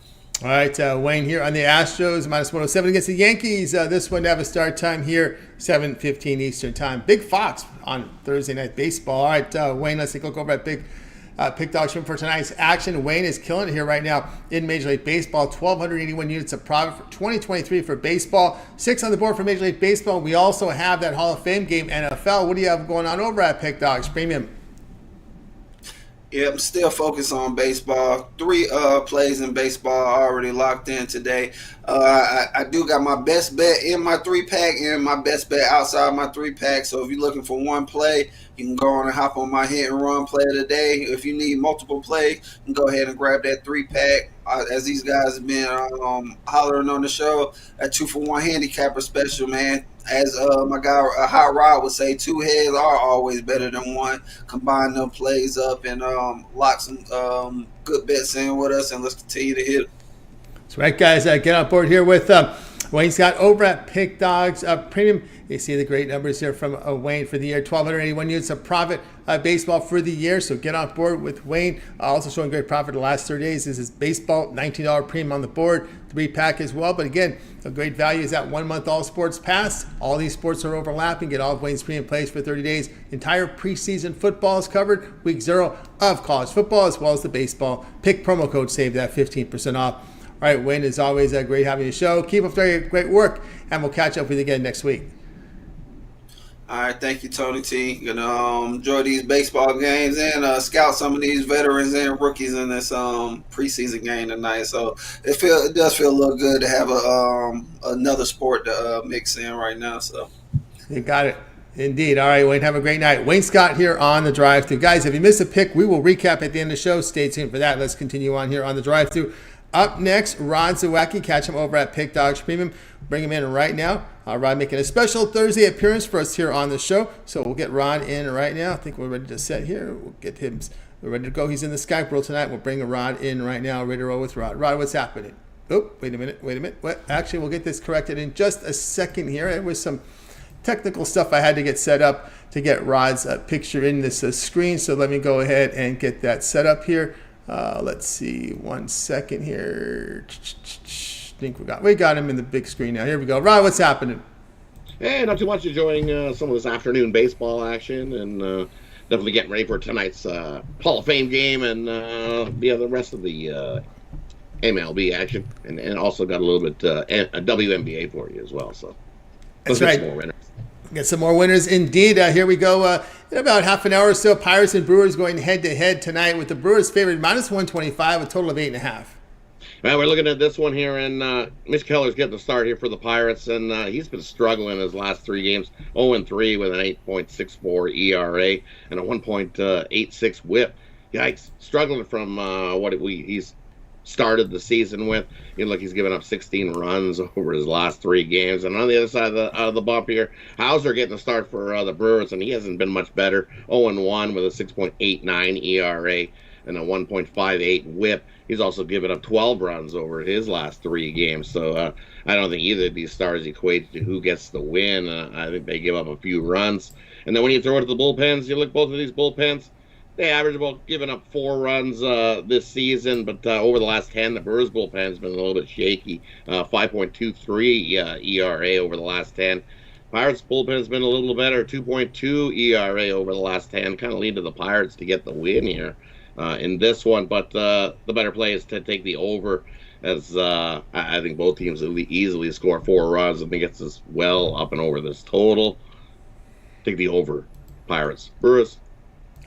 All right, Wayne here on the Astros, -107 against the Yankees. This one to have a start time here, 7:15 Eastern time. Big Fox on Thursday Night Baseball. All right, Wayne, let's take a look over at Big Pick Dog Swim for tonight's action. Wayne is killing it here right now in Major League Baseball. 1,281 units of profit for 2023 for baseball. 6 on the board for Major League Baseball. We also have that Hall of Fame game, NFL. What do you have going on over at Pick Dogs Premium? Yeah, I'm still focused on baseball. 3 plays in baseball already locked in today. I do got my best bet in my 3-pack and my best bet outside my 3-pack. So if you're looking for one play, you can go on and hop on my hit and run play of the day. If you need multiple plays, you can go ahead and grab that 3-pack. As these guys have been hollering on the show, a 2-for-1 handicapper special, man. As my guy Hot Rod would say, 2 heads are always better than one. Combine them plays up and lock some good bets in with us, and let's continue to hit. That's right, guys. Get on board here with Wayne Scott over at Pick Dogs Premium. You see the great numbers here from Wayne for the year. 1,281 units of profit baseball for the year. So get on board with Wayne. Also showing great profit the last 30 days. This is baseball, $19 premium on the board. 3-pack as well. But again, a great value is that 1-month all sports pass. All these sports are overlapping. Get all of Wayne's premium plays for 30 days. Entire preseason football is covered. Week 0 of college football as well as the baseball. Pick promo code SAVE that 15% off. All right, Wayne, as always, great having you show. Keep up the great work, and we'll catch up with you again next week. All right, thank you, Tony T. Gonna enjoy these baseball games and scout some of these veterans and rookies in this preseason game tonight. So it does feel a little good to have another sport to mix in right now. So you got it. Indeed. All right, Wayne, have a great night. Wayne Scott here on the Drive-Thru. Guys, if you missed a pick, we will recap at the end of the show. Stay tuned for that. Let's continue on here on the Drive-Thru. Up next, Rod Zawacki. Catch him over at Pick Dogs Premium. Bring him in right now. Rod making a special Thursday appearance for us here on the show. So we'll get Rod in right now. I think we're ready to set here. We'll get him. We're ready to go. He's in the Skype world tonight. We'll bring Rod in right now. Ready to roll with Rod. Rod, what's happening? Oh, wait a minute. What? Actually, we'll get this corrected in just a second here. It was some technical stuff I had to get set up to get Rod's picture in this screen. So let me go ahead and get that set up here. Let's see, 1 second here. Think we got him in the big screen now. Here we go. Rod, what's happening? Hey, not too much. Enjoying some of this afternoon baseball action, and definitely getting ready for tonight's Hall of Fame game and the rest of the MLB action, and also got a little bit WNBA for you as well. So that's right. More Get some more winners indeed. Here we go. In about half an hour or so, Pirates and Brewers going head-to-head tonight with the Brewers favored -125, a total of 8.5. Well, we're looking at this one here, and Mitch Keller's getting the start here for the Pirates, and he's been struggling his last 3 games. 0-3 with an 8.64 ERA and a 1.86 WHIP. Yikes! Struggling from he's started the season with. He's given up 16 runs over his last 3 games. And on the other side of the bump here, Hauser getting the start for the Brewers, and he hasn't been much better. 0-1 with a 6.89 ERA and a 1.58 WHIP. He's also given up 12 runs over his last 3 games. So I don't think either of these stars equate to who gets the win. I think they give up a few runs. And then when you throw it to the bullpens, you look both of these bullpens, they average about giving up 4 runs this season, but over the last 10, the Brewers bullpen's been a little bit shaky. 5.23 ERA over the last 10. Pirates bullpen's been a little better, 2.2 ERA over the last 10. Kind of lead to the Pirates to get the win here in this one, but the better play is to take the over, as I think both teams will easily score 4 runs. I think it's as well up and over this total. Take the over, Pirates. Brewers.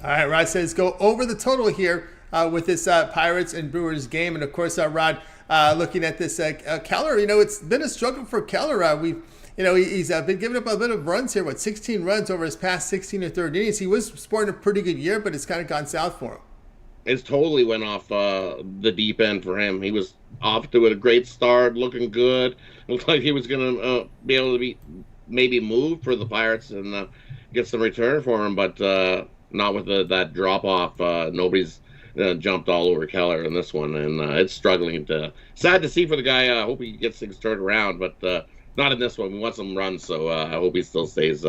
All right, Rod says go over the total here with this Pirates and Brewers game. And, of course, Rod, looking at this Keller, it's been a struggle for Keller. He's been giving up a bit of runs here, 16 runs over his past 16 or 30 innings. He was sporting a pretty good year, but it's kind of gone south for him. It's totally went off the deep end for him. He was off to a great start, looking good. Looked like he was going to be able to be maybe moved for the Pirates and get some return for him, but not with that drop-off. Nobody's jumped all over Keller in this one, and it's struggling. Sad to see for the guy. I hope he gets things turned around, but not in this one. We want some runs, so I hope he still stays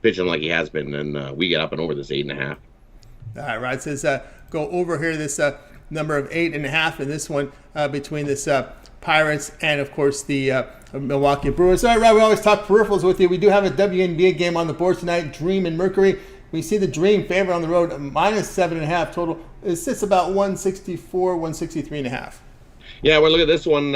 pitching like he has been, and we get up and over this 8.5. All right, Rod says go over here this number of 8.5 in this one between this Pirates and, of course, the Milwaukee Brewers. All right, Rod, we always talk peripherals with you. We do have a WNBA game on the board tonight, Dream and Mercury. We see the Dream favorite on the road, -7.5 total. It sits about 164, 163.5. Yeah, well, look at this one.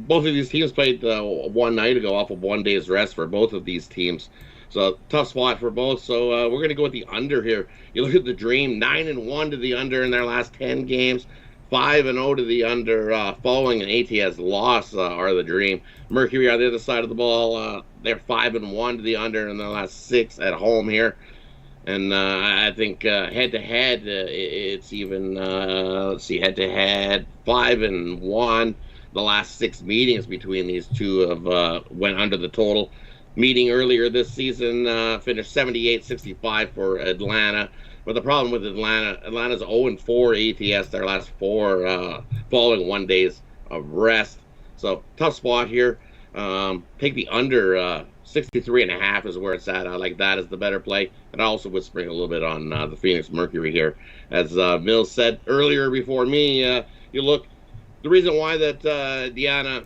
Both of these teams played one night ago off of 1 day's rest for both of these teams. So tough spot for both. So we're going to go with the under here. You look at the Dream, 9-1 to the under in their last 10 games. 5-0 to the under following an ATS loss are the Dream. Mercury on the other side of the ball. They're 5-1 to the under in their last 6 at home here. And I think head-to-head, it's even, head-to-head, 5-1. The last 6 meetings between these two have went under the total. Meeting earlier this season finished 78-65 for Atlanta. But the problem with Atlanta's 0-4 ATS their last 4 following 1 days of rest. So tough spot here. Take the under 63.5 is where it's at. I like that as the better play. And I also would spring a little bit on the Phoenix Mercury here. As Millz said earlier before me, you look, the reason why that Deanna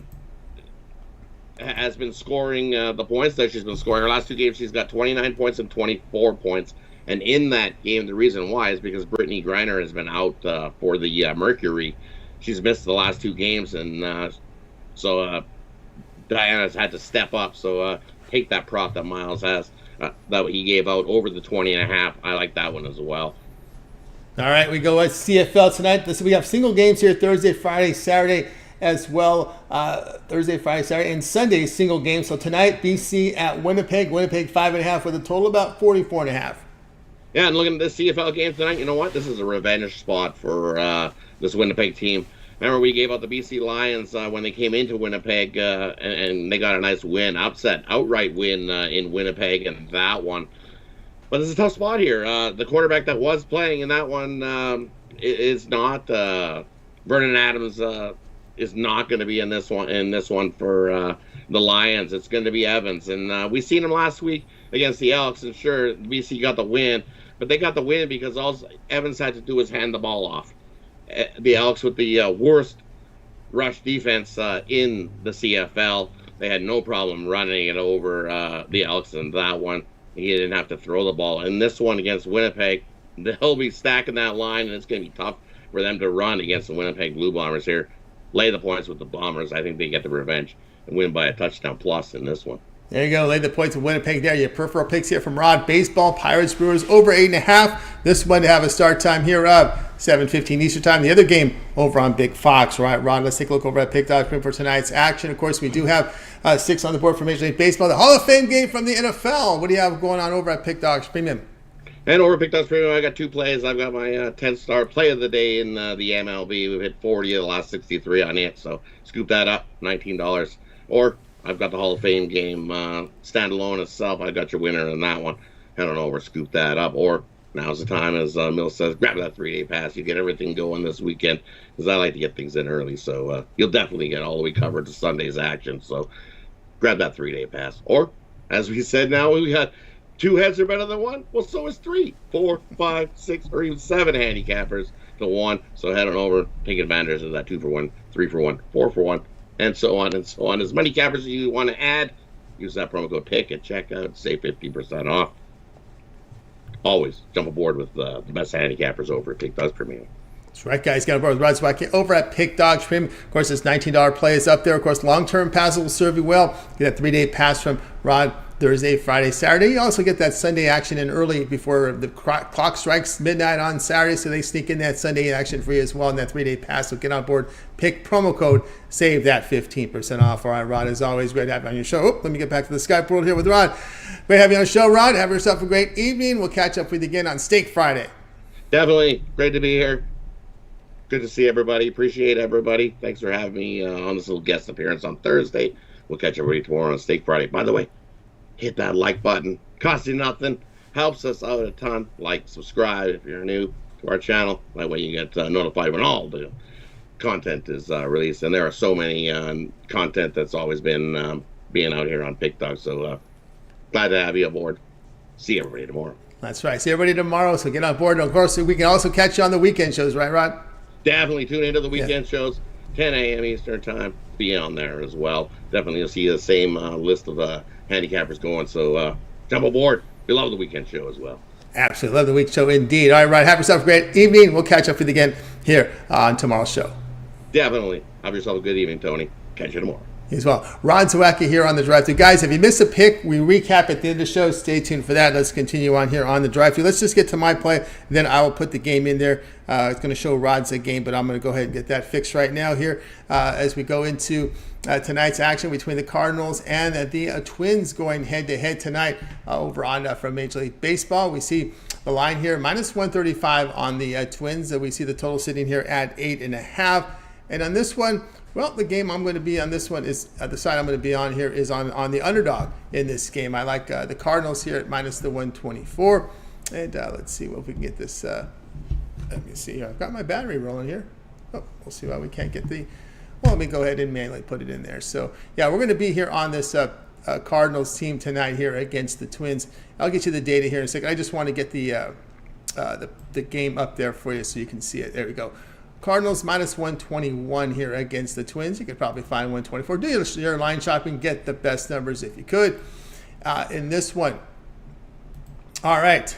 has been scoring the points that she's been scoring. Her last 2 games, she's got 29 points and 24 points. And in that game, the reason why is because Brittany Griner has been out for the Mercury. She's missed the last 2 games, and so Diana's had to step up. So take that prop that Miles has, that he gave out over the 20.5. I like that one as well. All right, we go at CFL tonight. So we have single games here Thursday, Friday, Saturday as well. Thursday, Friday, Saturday, and Sunday single games. So tonight, BC at Winnipeg. Winnipeg 5.5 with a total about 44.5. Yeah, and looking at this CFL game tonight, you know what? This is a revenge spot for this Winnipeg team. Remember, we gave out the BC Lions when they came into Winnipeg, and they got a nice win, outright win in Winnipeg in that one. But this is a tough spot here. The quarterback that was playing in that one is not Vernon Adams. Is not going to be in this one for the Lions. It's going to be Evans, and we seen him last week against the Elks, and sure, BC got the win, but they got the win because all Evans had to do was hand the ball off. The Elks with the worst rush defense in the CFL. They had no problem running it over the Elks in that one. He didn't have to throw the ball. In this one against Winnipeg, they'll be stacking that line, and it's going to be tough for them to run against the Winnipeg Blue Bombers here. Lay the points with the Bombers. I think they get the revenge and win by a touchdown plus in this one. There you go. Lay the points of Winnipeg there. Your peripheral picks here from Rod. Baseball, Pirates, Brewers, over 8.5. This one to have a start time here of 7:15 Eastern time. The other game over on Big Fox. Right, Rod, let's take a look over at Pick Dog for tonight's action. Of course, we do have 6 on the board for Major League Baseball. The Hall of Fame game from the NFL. What do you have going on over at Pick Dogs Premium? And over Pick Dogs Premium, I got 2 plays. I've got my 10-star play of the day in the MLB. We've hit 40 of the last 63 on it, so scoop that up, $19. Or I've got the Hall of Fame game standalone itself. I got your winner in that one. Head on over, scoop that up. Or now's the time, as Millz says, grab that 3-day pass. You get everything going this weekend, because I like to get things in early. So you'll definitely get all the way covered to Sunday's action. So grab that 3-day pass. Or, as we said, now we got 2 heads are better than 1. Well, so is 3, 4, 5, 6, or even 7 handicappers to 1. So head on over, take advantage of that 2 for 1, 3 for 1, 4 for 1. And so on and so on. As many cappers as you want to add, use that promo code PICK at checkout, save 50% off. Always jump aboard with the best handicappers over at Pick Dogs Premium. That's right, guys. Got aboard with Rod Zwack over at Pick Dogs Premium. Of course, this $19 play is up there. Of course, long-term passes will serve you well. Get that 3-day pass from Rod Thursday, Friday, Saturday. You also get that Sunday action in early before the clock strikes midnight on Saturday, so they sneak in that Sunday action for you as well in that 3-day pass. So get on board, pick promo code, save that 15% off. All right, Rod, as always, great to have you on your show. Let me get back to the Skype world here with Rod. Great to have you on the show, Rod. Have yourself a great evening. We'll catch up with you again on Steak Friday. Definitely. Great to be here. Good to see everybody. Appreciate everybody. Thanks for having me on this little guest appearance on Thursday. We'll catch everybody tomorrow on Steak Friday. By the way, hit that like button. Costs you nothing. Helps us out a ton. Like, subscribe if you're new to our channel. That way you get notified when all the content is released. And there are so many content that's always been being out here on Pick Dog. So glad to have you aboard. See everybody tomorrow. That's right. See everybody tomorrow. So get on board. And of course, we can also catch you on the weekend shows, right, Rod? Definitely tune into the weekend shows, 10 a.m. Eastern time. Be on there as well. Definitely you'll see the same list of handicappers going. So jump aboard. We love the weekend show as well. Absolutely. Love the week show indeed. All right, Rod. Have yourself a great evening. We'll catch up with you again here on tomorrow's show. Definitely. Have yourself a good evening, Tony. Catch you tomorrow. As well. Rod Zawacki here on the Drive-Thru. Guys, if you missed a pick, we recap at the end of the show. Stay tuned for that. Let's continue on here on the Drive-Thru. Let's just get to my play, then I will put the game in there. It's going to show Rod's game, but I'm going to go ahead and get that fixed right now here as we go into tonight's action between the Cardinals and the Twins going head-to-head tonight over on from Major League Baseball. We see the line here, minus 135 on the Twins. We see the total sitting here at 8.5. And on this one, well, the game I'm going to be on this one is the side I'm going to be on here is on the underdog in this game. I like the Cardinals here at minus the 124. And let's see if we can get this. Let me see here. I've got my battery rolling here. Oh, we'll see why we can't get the. Well, let me go ahead and manually put it in there. So, yeah, we're going to be here on this Cardinals team tonight here against the Twins. I'll get you the data here in a second. I just want to get the game up there for you so you can see it. There we go. Cardinals minus 121 here against the Twins. You could probably find 124. Do your line shopping. Get the best numbers if you could in this one. All right.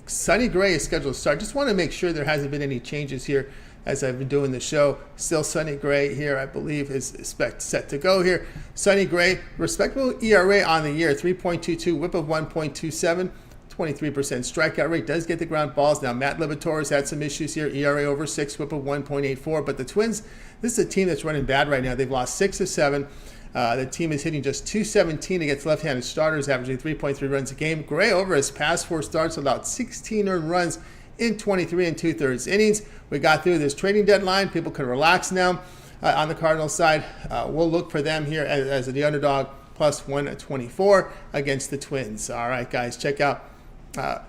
Sonny Gray is scheduled to start. Just want to make sure there hasn't been any changes here as I've been doing the show. Still Sonny Gray here, I believe, is set to go here. Sonny Gray, respectable ERA on the year, 3.22, whip of 1.27. 23% strikeout rate, does get the ground balls. Now, Matt Liberatore's had some issues here. ERA over 6, whip of 1.84. But the Twins, this is a team that's running bad right now. They've lost 6 of 7. The team is hitting just .217 against left-handed starters, averaging 3.3 runs a game. Gray, over his past 4 starts, allowed 16 earned runs in 23 2/3 innings. We got through this trading deadline. People can relax now on the Cardinals side. We'll look for them here as the underdog, plus 124 against the Twins. All right, guys, check out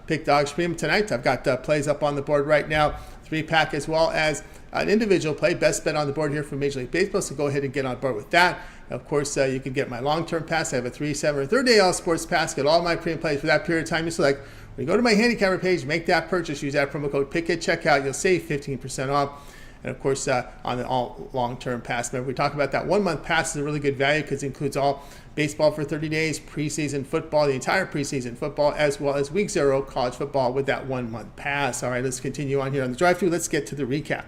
Pick Dogs Premium tonight. I've got plays up on the board right now, 3-pack as well as an individual play. Best bet on the board here for Major League Baseball, so go ahead and get on board with that. Of course, you can get my long-term pass. I have a 3, 7, or 3rd day all sports pass. Get all my premium plays for that period of time you select. When you go to my handicapper page, make that purchase, use that promo code PICK at checkout. You'll save 15% off. And of course, on the all long-term pass, remember we talk about that 1-month pass is a really good value because it includes all baseball for 30 days, preseason football, the entire preseason football, as well as week 0 college football with that 1-month pass. All right, let's continue on here on the Drive-Thru. Let's get to the recap.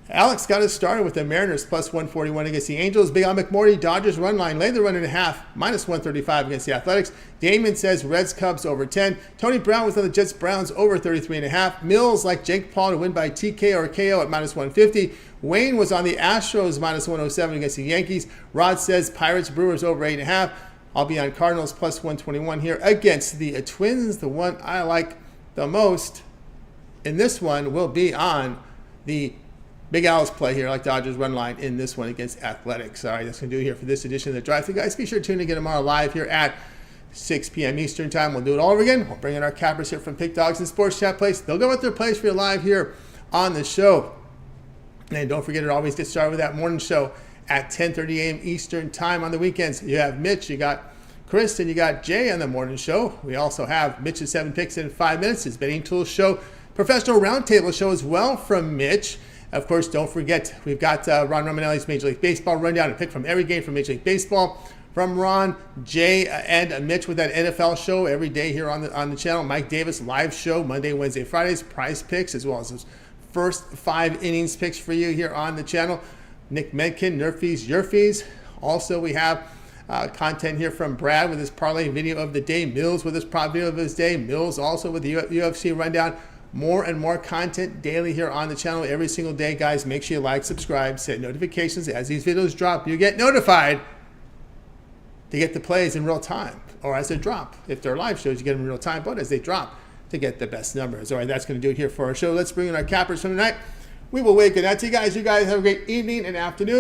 Alex got us started with the Mariners plus 141 against the Angels. Big on McMordie, Dodgers run line, lay the run and a half, minus 135 against the Athletics. Damian says Reds Cubs over 10. Tony Brown was on the Jets Browns over 33 and a half. Millz like Jake Paul to win by TK or KO at minus 150. Wayne was on the Astros minus 107 against the Yankees. Rod says Pirates Brewers over 8.5. I'll be on Cardinals plus 121 here against the Twins. The one I like the most in this one will be on the Big Al's play here, like Dodgers run line in this one against Athletics. All right, that's going to do it here for this edition of the Drive-Thru. Guys, be sure to tune in again tomorrow live here at 6 p.m. Eastern Time. We'll do it all over again. We'll bring in our cappers here from Pick Dogs and Sports Chat Place. They'll go with their plays for you live here on the show. And don't forget, it always gets started with that morning show at 10:30 a.m. Eastern Time on the weekends. You have Mitch, you got Chris, and you got Jay on the morning show. We also have Mitch's 7 picks in 5 minutes, his betting tools show, professional roundtable show as well from Mitch. Of course, don't forget, we've got Ron Romanelli's Major League Baseball rundown, a pick from every game from Major League Baseball from Ron, Jay, and Mitch with that NFL show every day here on the channel. Mike Davis live show Monday, Wednesday, Fridays, prize picks, as well as those first 5 innings picks for you here on the channel. Nick Medkin, Nerfies, Yerfies. Also, we have content here from Brad with his parlay video of the day, Millz with his prop video of his day, Millz also with the UFC rundown. More and more content daily here on the channel every single day. Guys, make sure you like, subscribe, set notifications. As these videos drop, you get notified to get the plays in real time, or as they drop. If they're live shows, you get them in real time, but as they drop, to get the best numbers. All right, that's going to do it here for our show. Let's bring in our cappers from tonight. We will wait. Good night to you guys. You guys have a great evening and afternoon.